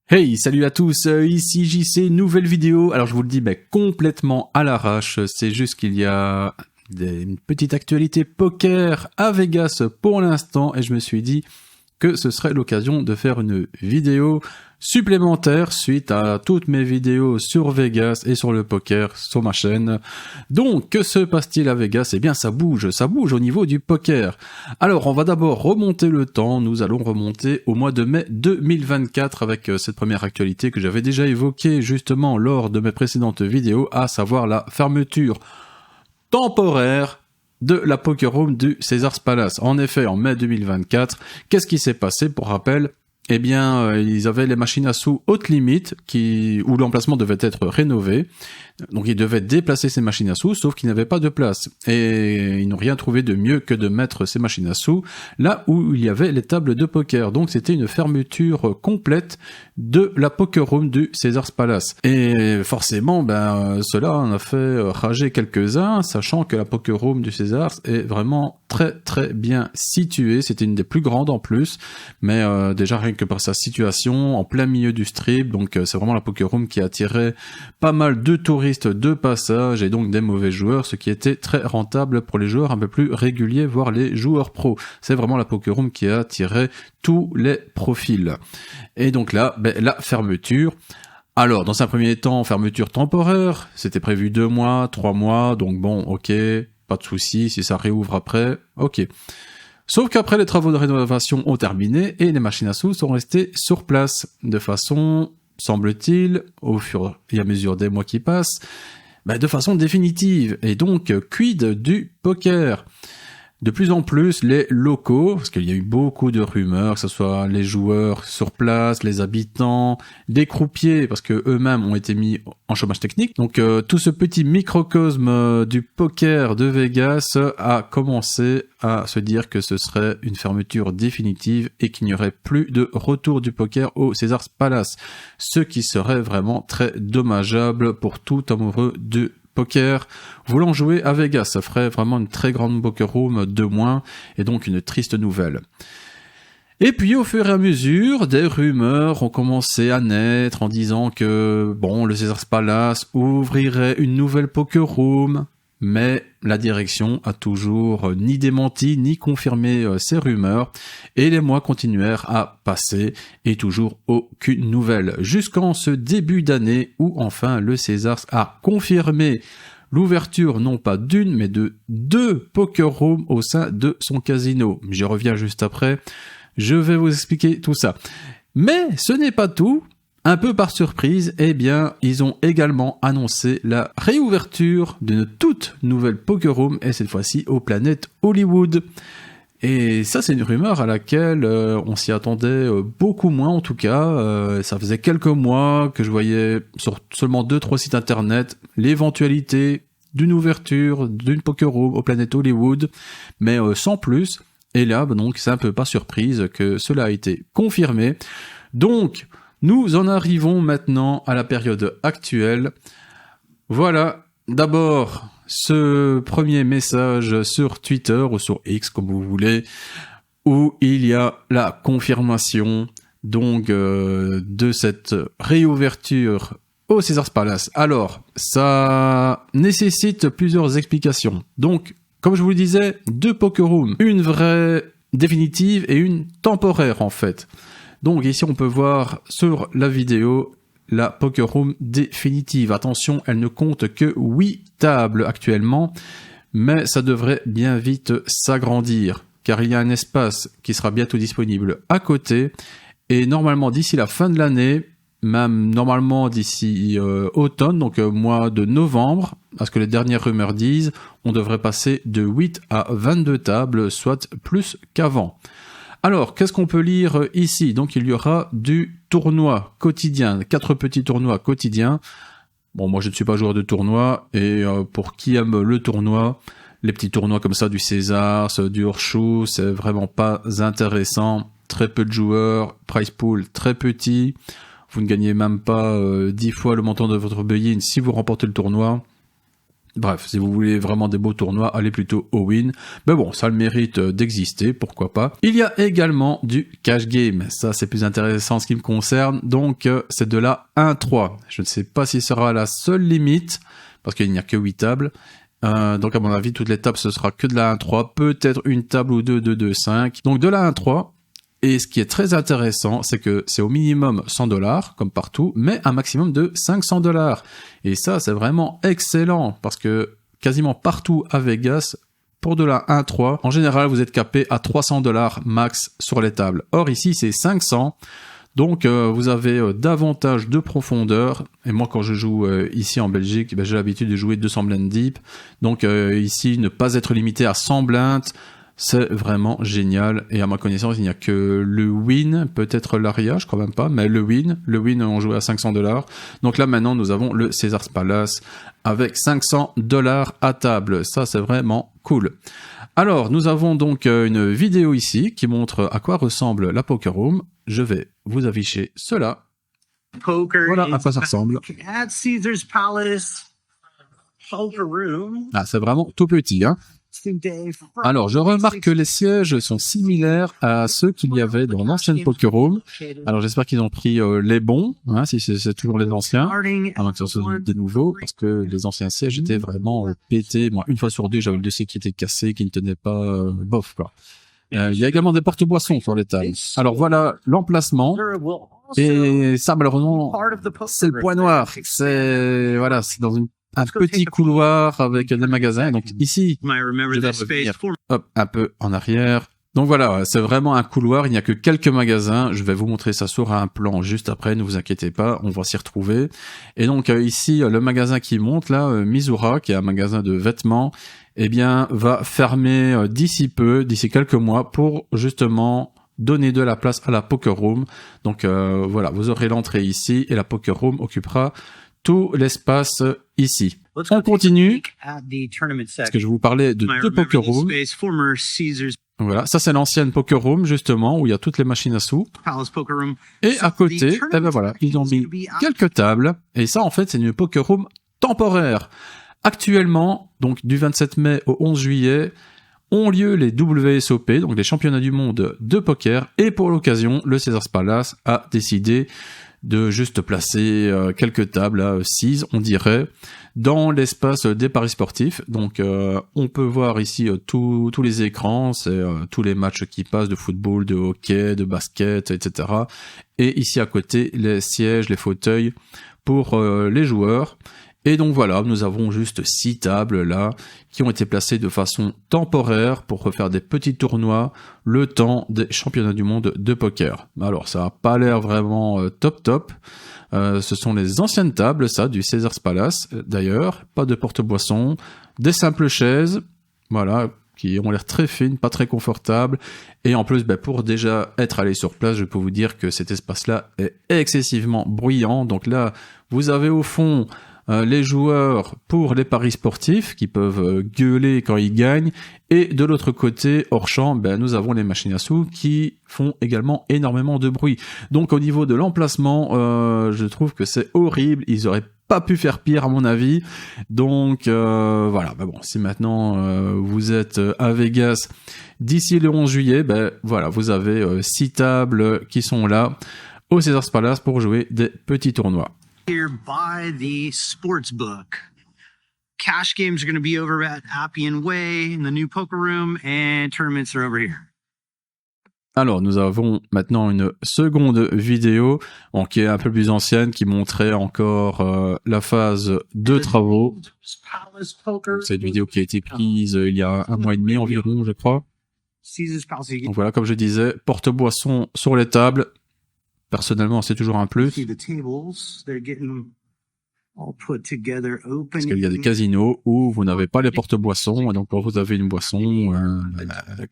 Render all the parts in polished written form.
Hey, salut à tous, ici JC, nouvelle vidéo. Alors je vous le dis complètement à l'arrache, c'est juste qu'il y a une petite actualité poker à Vegas pour l'instant et je me suis dit que ce serait l'occasion de faire une vidéo supplémentaire suite à toutes mes vidéos sur Vegas et sur le poker sur ma chaîne. Donc, que se passe-t-il à Vegas? Eh bien, ça bouge au niveau du poker. Alors, on va d'abord remonter le temps, nous allons remonter au mois de mai 2024 avec cette première actualité que j'avais déjà évoquée justement lors de mes précédentes vidéos, à savoir la fermeture temporaire de la Poker Room du Caesars Palace. En effet, en mai 2024, qu'est-ce qui s'est passé pour rappel? Eh bien, ils avaient les machines à sous haute limite où l'emplacement devait être rénové. Donc, ils devaient déplacer ces machines à sous, sauf qu'ils n'avaient pas de place. Et ils n'ont rien trouvé de mieux que de mettre ces machines à sous là où il y avait les tables de poker. Donc, c'était une fermeture complète de la Poker Room du Caesars Palace. Et forcément, cela en a fait rager quelques-uns, sachant que la Poker Room du Caesars est vraiment très très bien située. C'était une des plus grandes en plus, mais déjà rien que par sa situation en plein milieu du strip, donc c'est vraiment la Poker Room qui attirait pas mal de touristes de passage et donc des mauvais joueurs, ce qui était très rentable pour les joueurs un peu plus réguliers, voire les joueurs pros. C'est vraiment la Poker Room qui a attiré tous les profils. Et donc là, la fermeture. Alors, dans un premier temps, fermeture temporaire, c'était prévu 2 mois, 3 mois, donc bon, ok, pas de souci, si ça réouvre après, ok. Sauf qu'après, les travaux de rénovation ont terminé et les machines à sous sont restées sur place, de façon, semble-t-il, au fur et à mesure des mois qui passent, de façon définitive. Et donc, quid du poker ? De plus en plus, les locaux, parce qu'il y a eu beaucoup de rumeurs, que ce soit les joueurs sur place, les habitants, les croupiers, parce que eux-mêmes ont été mis en chômage technique. Donc tout ce petit microcosme du poker de Vegas a commencé à se dire que ce serait une fermeture définitive et qu'il n'y aurait plus de retour du poker au Caesars Palace. Ce qui serait vraiment très dommageable pour tout amoureux de poker voulant jouer à Vegas. Ça ferait vraiment une très grande poker room de moins et donc une triste nouvelle. Et puis au fur et à mesure, des rumeurs ont commencé à naître en disant que le Caesars Palace ouvrirait une nouvelle poker room, mais la direction a toujours ni démenti ni confirmé ces rumeurs et les mois continuèrent à passer et toujours aucune nouvelle jusqu'en ce début d'année où enfin le Caesars a confirmé l'ouverture non pas d'une mais de 2 poker rooms au sein de son casino. J'y reviens juste après, je vais vous expliquer tout ça. Mais ce n'est pas tout. Un peu par surprise, ils ont également annoncé la réouverture d'une toute nouvelle poker room, et cette fois-ci au Planet Hollywood. Et ça, c'est une rumeur à laquelle on s'y attendait beaucoup moins, en tout cas. Ça faisait quelques mois que je voyais sur seulement 2-3 sites internet l'éventualité d'une ouverture d'une poker room au Planet Hollywood, mais sans plus. Et là, donc, c'est un peu par surprise que cela a été confirmé. Donc, nous en arrivons maintenant à la période actuelle. Voilà, d'abord, ce premier message sur Twitter ou sur X, comme vous voulez, où il y a la confirmation donc de cette réouverture au Caesars Palace. Alors, ça nécessite plusieurs explications. Donc, comme je vous le disais, 2 poker rooms, une vraie définitive et une temporaire en fait. Donc ici on peut voir sur la vidéo la Poker Room définitive. Attention, elle ne compte que 8 tables actuellement, mais ça devrait bien vite s'agrandir, car il y a un espace qui sera bientôt disponible à côté, et normalement d'ici la fin de l'année, même normalement d'ici automne, donc mois de novembre, à ce que les dernières rumeurs disent, on devrait passer de 8 à 22 tables, soit plus qu'avant. Alors, qu'est-ce qu'on peut lire ici? Donc, il y aura du tournoi quotidien, 4 petits tournois quotidiens. Bon, moi, je ne suis pas joueur de tournoi, et pour qui aime le tournoi, les petits tournois comme ça, du Caesars, du Horseshoe, c'est vraiment pas intéressant. Très peu de joueurs, price pool très petit. Vous ne gagnez même pas 10 fois le montant de votre buy-in si vous remportez le tournoi. Bref, si vous voulez vraiment des beaux tournois, allez plutôt au Win. Mais bon, ça a le mérite d'exister, pourquoi pas. Il y a également du cash game. Ça, c'est plus intéressant en ce qui me concerne. Donc, c'est de la 1-3. Je ne sais pas si ce sera la seule limite, parce qu'il n'y a que 8 tables. Donc, à mon avis, toutes les tables, ce sera que de la 1-3. Peut-être une table ou deux de 2-5. Donc, de la 1-3. Et ce qui est très intéressant, c'est que c'est au minimum 100$, comme partout, mais un maximum de 500$. Et ça, c'est vraiment excellent, parce que quasiment partout à Vegas, pour de la 1-3, en général, vous êtes capé à 300$ max sur les tables. Or, ici, c'est 500$. Donc, vous avez davantage de profondeur. Et moi, quand je joue ici en Belgique, j'ai l'habitude de jouer 200 blindes deep. Donc, ici, ne pas être limité à 100 blindes, c'est vraiment génial. Et à ma connaissance, il n'y a que le Win, peut-être l'Aria, je crois même pas, mais le Win, on jouait à 500$. Donc là, maintenant, nous avons le Caesars Palace avec 500$ à table. Ça, c'est vraiment cool. Alors, nous avons donc une vidéo ici qui montre à quoi ressemble la Poker Room. Je vais vous afficher cela. Voilà à quoi ça ressemble. At Caesars Palace Poker Room. Ah, c'est vraiment tout petit, hein. Alors, je remarque que les sièges sont similaires à ceux qu'il y avait dans l'ancienne Poker Room. Alors, j'espère qu'ils ont pris les bons, hein, si c'est toujours les anciens, à moins que ce soit des nouveaux, parce que les anciens sièges étaient vraiment pétés. Moi, une fois sur deux, j'avais le dossier qui était cassé, qui ne tenait pas bof, quoi. Il y a également des porte-boissons sur les tables. Alors, voilà l'emplacement. Et ça, malheureusement, c'est le point noir. Voilà, c'est dans un petit couloir avec des magasins. Donc ici, je vais revenir un peu en arrière. Donc voilà, c'est vraiment un couloir, il n'y a que quelques magasins. Je vais vous montrer ça sur un plan juste après, ne vous inquiétez pas, on va s'y retrouver. Et donc ici, le magasin qui monte là, Misura, qui est un magasin de vêtements, eh bien, va fermer d'ici quelques mois, pour justement donner de la place à la Poker Room. Donc voilà, vous aurez l'entrée ici et la Poker Room occupera tout l'espace ici. On continue, parce que je vous parlais de deux Poker Rooms. Voilà, ça c'est l'ancienne Poker Room, justement, où il y a toutes les machines à sous. Et à côté, eh ben voilà, ils ont mis quelques tables, et ça en fait c'est une Poker Room temporaire. Actuellement, donc du 27 mai au 11 juillet, ont lieu les WSOP, donc les championnats du monde de poker, et pour l'occasion, le Caesars Palace a décidé de juste placer quelques tables à 6, on dirait, dans l'espace des paris sportifs. Donc on peut voir ici tous les écrans, c'est tous les matchs qui passent de football, de hockey, de basket, etc. Et ici à côté, les sièges, les fauteuils pour les joueurs. Et donc voilà, nous avons juste 6 tables là, qui ont été placées de façon temporaire pour refaire des petits tournois le temps des championnats du monde de poker. Alors ça n'a pas l'air vraiment top. Ce sont les anciennes tables, ça, du Caesars Palace d'ailleurs. Pas de porte-boisson, des simples chaises, voilà, qui ont l'air très fines, pas très confortables. Et en plus, pour déjà être allé sur place, je peux vous dire que cet espace-là est excessivement bruyant. Donc là, vous avez au fond les joueurs pour les paris sportifs qui peuvent gueuler quand ils gagnent, et de l'autre côté, hors champ, nous avons les machines à sous qui font également énormément de bruit. Donc au niveau de l'emplacement, je trouve que c'est horrible, ils auraient pas pu faire pire à mon avis. Donc voilà, bon, si maintenant vous êtes à Vegas d'ici le 11 juillet, voilà, vous avez 6 tables qui sont là au Caesars Palace pour jouer des petits tournois. Here by the sportsbook. Cash games are going to be over at Appian Way in the new poker room, and tournaments are over here. Alors, nous avons maintenant une seconde vidéo, qui est un peu plus ancienne, qui montrait encore la phase de travaux. C'est une vidéo qui a été prise il y a 1 mois et demi environ, je crois. Donc voilà, comme je disais, porte-boisson sur les tables. Personnellement, c'est toujours un plus. Parce qu'il y a des casinos où vous n'avez pas les porte-boissons, et donc quand vous avez une boisson,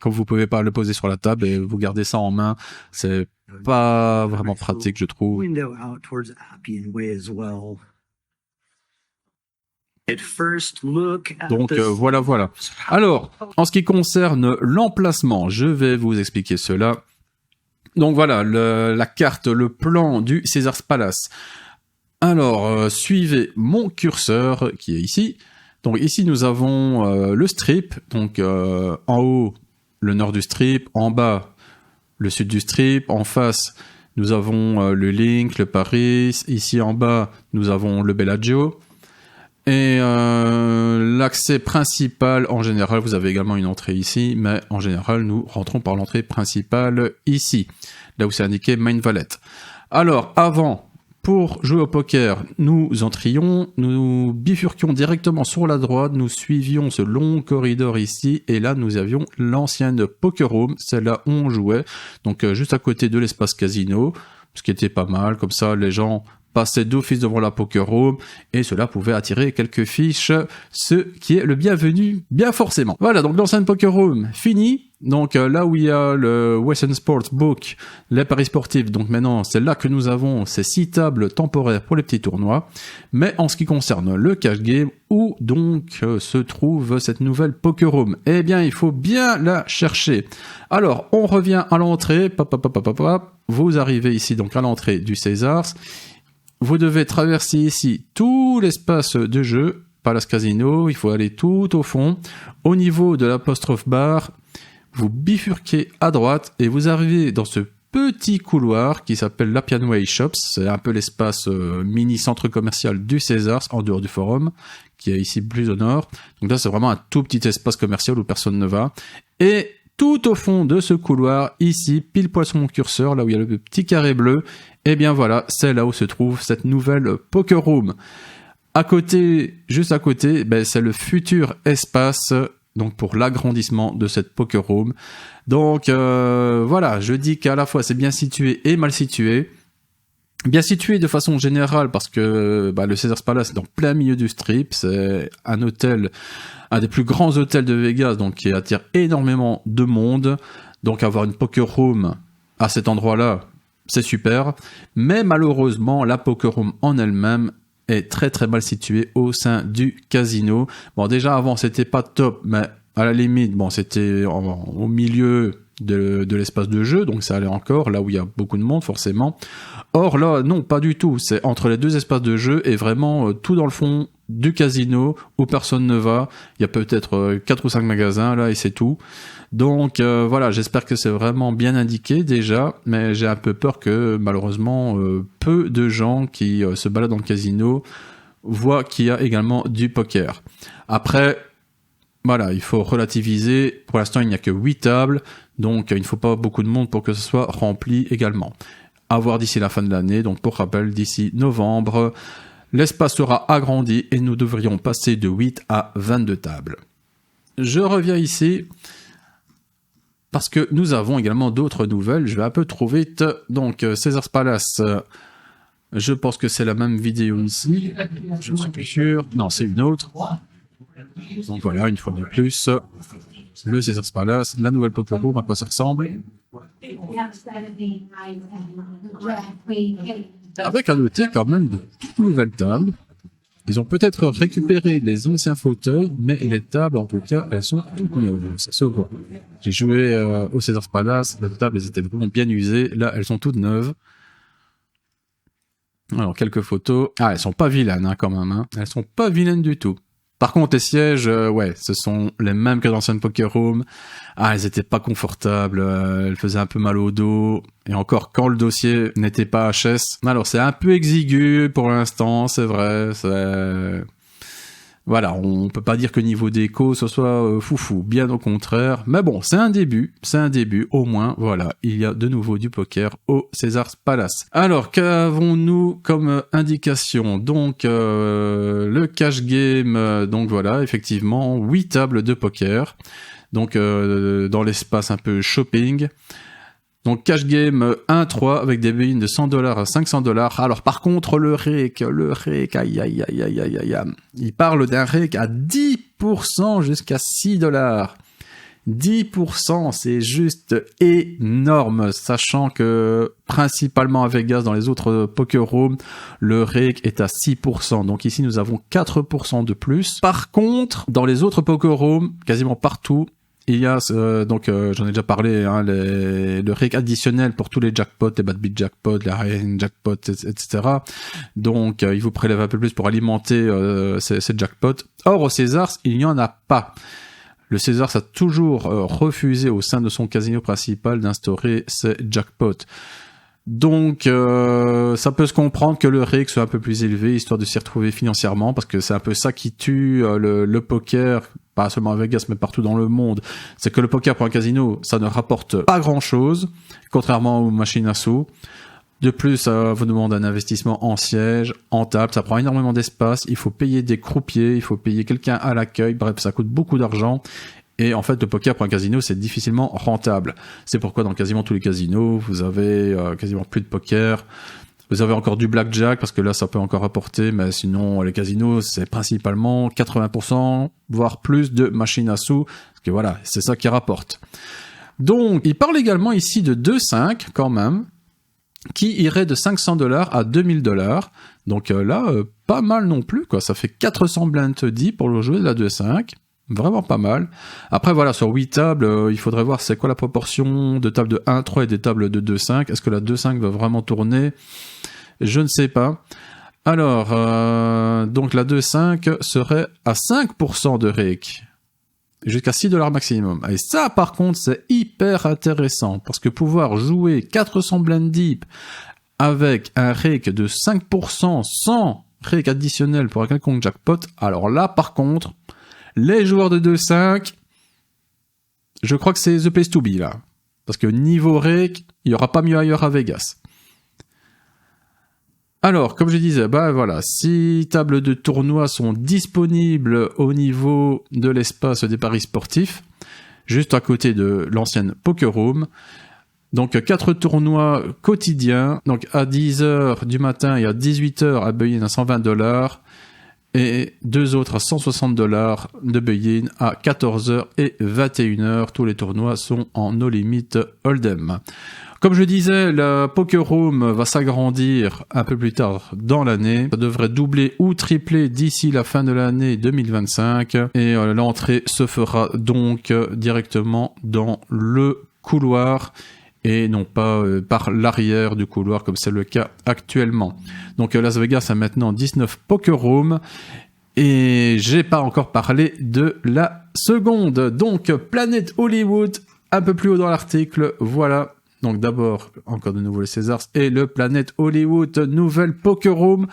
comme vous pouvez pas le poser sur la table et vous gardez ça en main, c'est pas vraiment pratique, je trouve. Donc voilà. Alors, en ce qui concerne l'emplacement, je vais vous expliquer cela. Donc voilà, la carte, le plan du Caesars Palace. Alors, suivez mon curseur qui est ici. Donc ici nous avons le strip, donc en haut le nord du strip, en bas le sud du strip, en face nous avons le Link, le Paris, ici en bas nous avons le Bellagio. Et l'accès principal, en général, vous avez également une entrée ici, mais en général, nous rentrons par l'entrée principale ici, là où c'est indiqué Main Valet. Alors, avant, pour jouer au poker, nous entrions, nous bifurquions directement sur la droite, nous suivions ce long corridor ici, et là, nous avions l'ancienne Poker Room, c'est là où on jouait, donc juste à côté de l'espace casino, ce qui était pas mal, comme ça, les gens passer d'office devant la Poker Room et cela pouvait attirer quelques fiches, ce qui est le bienvenu, bien forcément. Voilà, donc l'ancienne Poker Room fini. Donc là où il y a le Western Sports Book, les paris sportifs, donc maintenant c'est là que nous avons ces 6 tables temporaires pour les petits tournois. Mais en ce qui concerne le cash game, où donc se trouve cette nouvelle Poker Room? Eh bien, il faut bien la chercher. Alors, on revient à l'entrée, vous arrivez ici donc à l'entrée du Caesars. Vous devez traverser ici tout l'espace de jeu, Palace Casino, il faut aller tout au fond. Au niveau de l'apostrophe bar, vous bifurquez à droite et vous arrivez dans ce petit couloir qui s'appelle l'Appian Way Shops. C'est un peu l'espace mini centre commercial du Caesars en dehors du forum, qui est ici plus au nord. Donc là, c'est vraiment un tout petit espace commercial où personne ne va. Et tout au fond de ce couloir, ici, pile poil sur mon curseur, là où il y a le petit carré bleu, et bien voilà, c'est là où se trouve cette nouvelle Poker Room. À côté, juste à côté, c'est le futur espace, donc pour l'agrandissement de cette Poker Room. Donc voilà, je dis qu'à la fois c'est bien situé et mal situé. Bien situé de façon générale parce que le Caesars Palace est dans plein milieu du strip, c'est un hôtel, un des plus grands hôtels de Vegas, donc qui attire énormément de monde. Donc avoir une Poker Room à cet endroit-là, c'est super. Mais malheureusement, la Poker Room en elle-même est très très mal située au sein du casino. Bon, déjà avant c'était pas top, mais à la limite, c'était au milieu de l'espace de jeu, donc ça allait encore, là où il y a beaucoup de monde forcément. Or là, non, pas du tout, c'est entre les deux espaces de jeu et vraiment tout dans le fond du casino où personne ne va. Il y a peut-être 4 ou 5 magasins là et c'est tout. Donc voilà, j'espère que c'est vraiment bien indiqué déjà, mais j'ai un peu peur que malheureusement peu de gens qui se baladent dans le casino voient qu'il y a également du poker. Après, voilà, il faut relativiser. Pour l'instant, il n'y a que 8 tables, donc il ne faut pas beaucoup de monde pour que ce soit rempli également. À voir d'ici la fin de l'année, donc pour rappel, d'ici novembre, l'espace sera agrandi et nous devrions passer de 8 à 22 tables. Je reviens ici parce que nous avons également d'autres nouvelles. Je vais un peu trop vite. Donc, Caesars Palace, je pense que c'est la même vidéo ici. Je ne suis plus sûr. Non, c'est une autre. Donc voilà, une fois de plus, le Caesars Palace, la nouvelle Poker Room, à quoi ça ressemble. Avec à noter quand même de toutes nouvelles tables. Ils ont peut-être récupéré les anciens fauteuils, mais les tables, en tout cas, elles sont toutes neuves. Ça se voit. J'ai joué au Caesars Palace, les tables, elles étaient vraiment bien usées. Là, elles sont toutes neuves. Alors, quelques photos. Ah, elles sont pas vilaines, quand même. Hein. Elles sont pas vilaines du tout. Par contre, les sièges, ce sont les mêmes que l'ancienne Poker Room. Ah, elles étaient pas confortables, elles faisaient un peu mal au dos. Et encore, quand le dossier n'était pas HS. Alors, c'est un peu exigu pour l'instant, c'est vrai. Voilà, on peut pas dire que niveau déco, ce soit foufou, bien au contraire. Mais bon, c'est un début, au moins, voilà, il y a de nouveau du poker au Caesars Palace. Alors, qu'avons-nous comme indication? Donc, le cash game, donc voilà, effectivement, 8 tables de poker, donc dans l'espace un peu shopping. Donc cash game 1-3 avec des buy-in de $100 à $500. Alors par contre le rake, aïe. Il parle d'un rake à 10% jusqu'à $6. 10%, c'est juste énorme, sachant que principalement à Vegas, dans les autres poker rooms, le rake est à 6%. Donc ici, nous avons 4% de plus. Par contre, dans les autres poker rooms, quasiment partout, il y a donc j'en ai déjà parlé, hein, le rig additionnel pour tous les jackpots, les bad beat jackpots, les high jackpots, etc. Donc il vous prélève un peu plus pour alimenter ces jackpots. Or au Caesars, il n'y en a pas. Le Caesars a toujours refusé au sein de son casino principal d'instaurer ces jackpots. Donc ça peut se comprendre que le rig soit un peu plus élevé, histoire de s'y retrouver financièrement, parce que c'est un peu ça qui tue le poker, pas seulement à Vegas, mais partout dans le monde. C'est que le poker pour un casino, ça ne rapporte pas grand-chose, contrairement aux machines à sous. De plus, ça vous demande un investissement en siège, en table, ça prend énormément d'espace, il faut payer des croupiers, il faut payer quelqu'un à l'accueil, bref, ça coûte beaucoup d'argent. Et en fait, le poker pour un casino, c'est difficilement rentable. C'est pourquoi dans quasiment tous les casinos, vous avez quasiment plus de poker. Vous avez encore du blackjack, parce que là, ça peut encore rapporter, mais sinon, les casinos, c'est principalement 80%, voire plus de machines à sous, parce que voilà, c'est ça qui rapporte. Donc, il parle également ici de 2,5 quand même, qui irait de $500 à $2000. Donc là, pas mal non plus, quoi. Ça fait 400 blind deep pour le jeu de la 2,5. Vraiment pas mal. Après, voilà, sur 8 tables, il faudrait voir c'est quoi la proportion de tables de 1,3 et des tables de 2,5. Est-ce que la 2,5 va vraiment tourner? Je ne sais pas. Alors, donc la 2,5 serait à 5% de rake. Jusqu'à $6 maximum. Et ça, par contre, c'est hyper intéressant. Parce que pouvoir jouer 400 blind deep avec un rake de 5% sans rake additionnel pour un quelconque jackpot, alors là, par contre, les joueurs de 2,5, je crois que c'est the place to be, là. Parce que niveau rake, il n'y aura pas mieux ailleurs à Vegas. Alors, comme je disais, bah voilà, 6 tables de tournoi sont disponibles au niveau de l'espace des paris sportifs, juste à côté de l'ancienne Poker Room. Donc 4 tournois quotidiens, donc à 10h du matin et à 18h à Buy-in à $120, et 2 autres à $160 de Buy-in à 14h et 21h. Tous les tournois sont en no limit hold'em. Comme je disais, la Poker Room va s'agrandir un peu plus tard dans l'année. Ça devrait doubler ou tripler d'ici la fin de l'année 2025. Et l'entrée se fera donc directement dans le couloir et non pas par l'arrière du couloir comme c'est le cas actuellement. Donc Las Vegas a maintenant 19 Poker Rooms. Et j'ai pas encore parlé de la seconde. Donc Planet Hollywood, un peu plus haut dans l'article, voilà. Donc d'abord, encore de nouveau les Caesars et le Planet Hollywood, nouvelle Poker Room,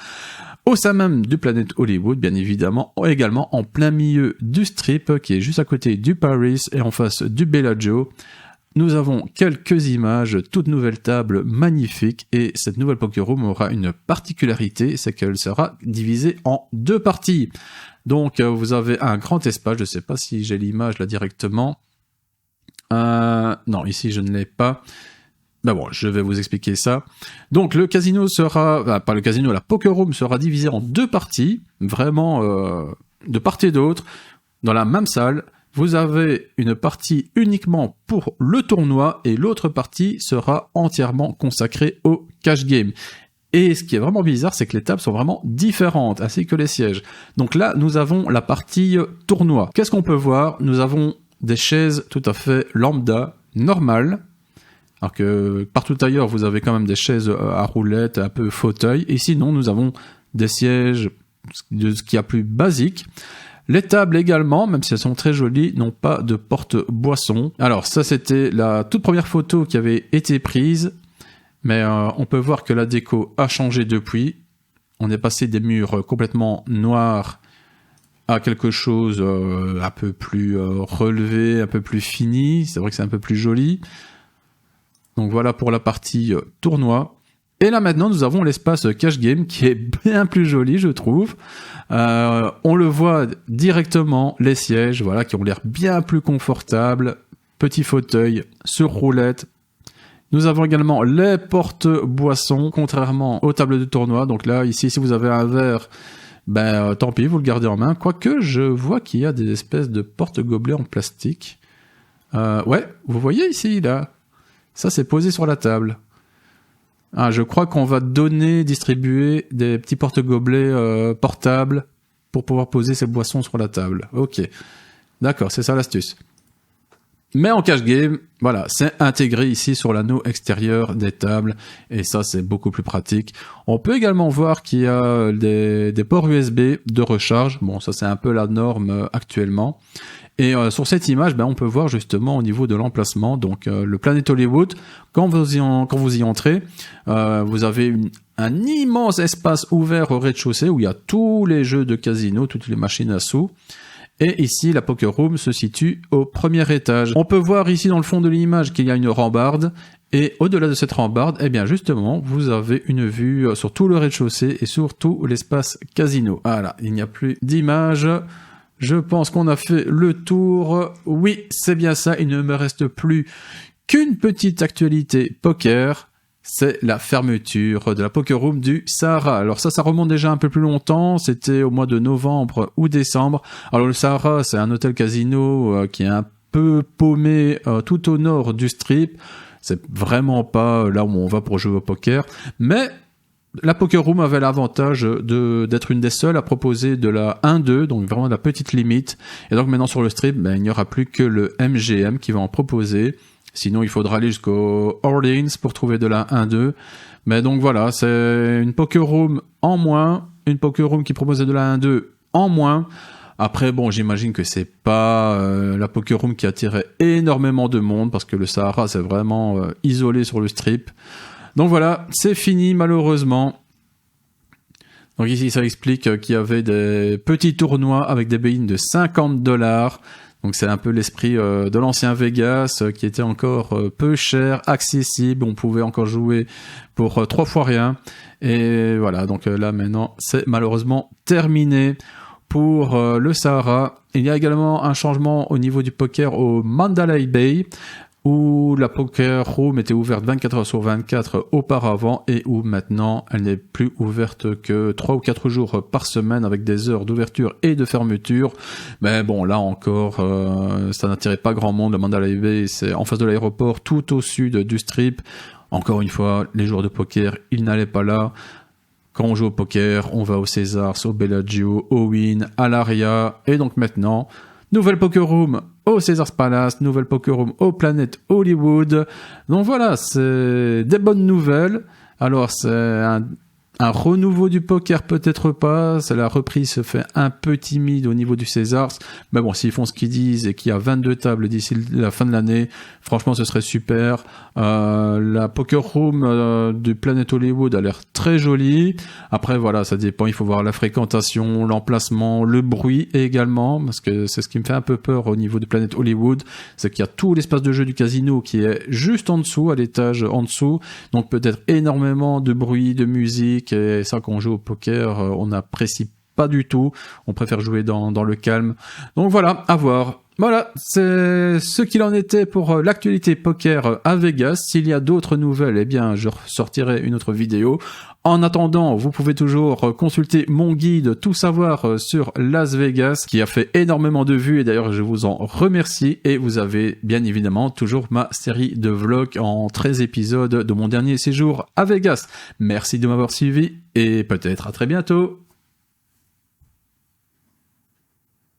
au sein même du Planet Hollywood, bien évidemment, également en plein milieu du Strip, qui est juste à côté du Paris et en face du Bellagio. Nous avons quelques images, toute nouvelle table magnifique, et cette nouvelle Poker Room aura une particularité, c'est qu'elle sera divisée en 2 parties. Donc vous avez un grand espace, je ne sais pas si j'ai l'image là directement. Non, ici je ne l'ai pas. Ben bon, je vais vous expliquer ça. Donc le casino sera, pas le casino, la Poker Room sera divisée en 2 parties, vraiment de part et d'autre, dans la même salle. Vous avez une partie uniquement pour le tournoi et l'autre partie sera entièrement consacrée au cash game. Et ce qui est vraiment bizarre, c'est que les tables sont vraiment différentes, ainsi que les sièges. Donc là, nous avons la partie tournoi. Qu'est-ce qu'on peut voir? Nous avons des chaises tout à fait lambda, normales. Alors que partout ailleurs, vous avez quand même des chaises à roulettes, un peu fauteuil. Et sinon, nous avons des sièges de ce qu'il y a plus basique. Les tables également, même si elles sont très jolies, n'ont pas de porte-boisson. Alors ça, c'était la toute première photo qui avait été prise. Mais on peut voir que la déco a changé depuis. On est passé des murs complètement noirs à quelque chose un peu plus relevé, un peu plus fini. C'est vrai que c'est un peu plus joli. Donc voilà pour la partie tournoi. Et là maintenant, nous avons l'espace cash game qui est bien plus joli, je trouve. On le voit directement, les sièges, voilà, qui ont l'air bien plus confortables. Petit fauteuil sur roulette. Nous avons également les porte-boissons, contrairement aux tables de tournoi. Donc là, ici, si vous avez un verre, ben tant pis, vous le gardez en main. Quoique, je vois qu'il y a des espèces de porte-gobelets en plastique. Ouais, vous voyez ici, là. Ça, c'est posé sur la table. Ah, je crois qu'on va distribuer des petits porte-gobelets portables pour pouvoir poser ces boissons sur la table. Ok. D'accord, c'est ça l'astuce. Mais en cash game, voilà, c'est intégré ici sur l'anneau extérieur des tables et ça c'est beaucoup plus pratique. On peut également voir qu'il y a des ports USB de recharge. Bon, ça c'est un peu la norme actuellement. Et sur cette image, on peut voir justement au niveau de l'emplacement, donc le Planet Hollywood, quand vous y entrez, vous avez un immense espace ouvert au rez-de-chaussée où il y a tous les jeux de casino, toutes les machines à sous. Et ici, la Poker Room se situe au premier étage. On peut voir ici dans le fond de l'image qu'il y a une rambarde. Et au-delà de cette rambarde, eh bien justement, vous avez une vue sur tout le rez-de-chaussée et sur tout l'espace casino. Voilà, il n'y a plus d'image. Je pense qu'on a fait le tour. Oui, c'est bien ça. Il ne me reste plus qu'une petite actualité poker. C'est la fermeture de la Poker Room du Sahara. Alors ça remonte déjà un peu plus longtemps, c'était au mois de novembre ou décembre. Alors le Sahara, c'est un hôtel casino qui est un peu paumé tout au nord du Strip. C'est vraiment pas là où on va pour jouer au poker, mais la Poker Room avait l'avantage d'être une des seules à proposer de la 1-2, donc vraiment la petite limite. Et donc maintenant sur le Strip, il n'y aura plus que le MGM qui va en proposer. Sinon, il faudra aller jusqu'au Orleans pour trouver de la 1-2. Mais donc voilà, c'est une Poker Room en moins, une Poker Room qui proposait de la 1-2 en moins. Après, bon, j'imagine que c'est pas la Poker Room qui attirait énormément de monde parce que le Sahara, c'est vraiment isolé sur le Strip. Donc voilà, c'est fini malheureusement. Donc ici, ça explique qu'il y avait des petits tournois avec des buy-in de $50. Donc c'est un peu l'esprit de l'ancien Vegas qui était encore peu cher, accessible, on pouvait encore jouer pour 3 fois rien. Et voilà, donc là maintenant c'est malheureusement terminé pour le Sahara. Il y a également un changement au niveau du poker au Mandalay Bay, où la Poker Room était ouverte 24 heures sur 24 auparavant et où maintenant elle n'est plus ouverte que 3 ou 4 jours par semaine avec des heures d'ouverture et de fermeture. Mais bon, là encore, ça n'attirait pas grand monde. Le Mandalay Bay, c'est en face de l'aéroport, tout au sud du Strip. Encore une fois, les joueurs de poker, ils n'allaient pas là. Quand on joue au poker, on va au Caesars, au Bellagio, au Wynn, à l'Aria. Et donc maintenant, nouvelle Poker Room au Caesars Palace, nouvelle Poker Room au Planet Hollywood. Donc voilà, c'est des bonnes nouvelles. Alors c'est un renouveau du poker, peut-être pas. La reprise se fait un peu timide au niveau du Caesars. Mais bon, s'ils font ce qu'ils disent et qu'il y a 22 tables d'ici la fin de l'année, franchement, ce serait super. La Poker Room du Planet Hollywood a l'air très jolie. Après, voilà, ça dépend. Il faut voir la fréquentation, l'emplacement, le bruit également, parce que c'est ce qui me fait un peu peur au niveau du Planet Hollywood. C'est qu'il y a tout l'espace de jeu du casino qui est juste en dessous, à l'étage en dessous. Donc peut-être énormément de bruit, de musique. Et ça, quand on joue au poker, on n'apprécie pas du tout. On préfère jouer dans le calme. Donc voilà, à voir. Voilà, c'est ce qu'il en était pour l'actualité poker à Vegas. S'il y a d'autres nouvelles, eh bien, je sortirai une autre vidéo. En attendant, vous pouvez toujours consulter mon guide Tout savoir sur Las Vegas, qui a fait énormément de vues, et d'ailleurs je vous en remercie. Et vous avez bien évidemment toujours ma série de vlogs en 13 épisodes de mon dernier séjour à Vegas. Merci de m'avoir suivi, et peut-être à très bientôt.